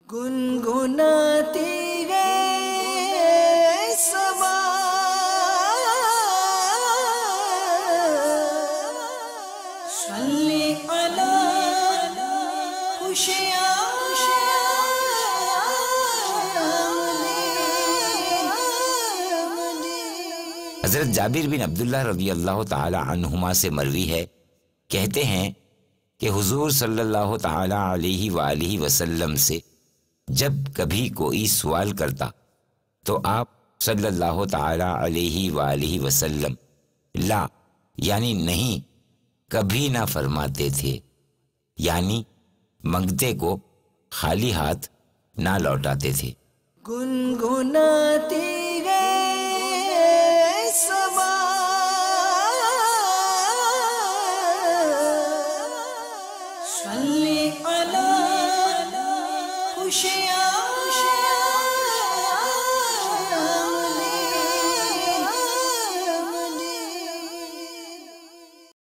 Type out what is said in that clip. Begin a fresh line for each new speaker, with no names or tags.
گنگناتی گئے صبا صلی علی خوشیاں
حضرت جابر بن عبداللہ رضی اللہ تعالی عنہما سے مروی ہے، کہتے ہیں کہ حضور صلی اللہ تعالی علیہ وآلہ وسلم سے جب کبھی کوئی سوال کرتا تو آپ صلی اللہ تعالی علیہ وآلہ وسلم لا یعنی نہیں کبھی نہ فرماتے تھے، یعنی منگتے کو خالی ہاتھ نہ لوٹاتے تھے۔
گنگناتی گئے صبا صلی علی خوشیاں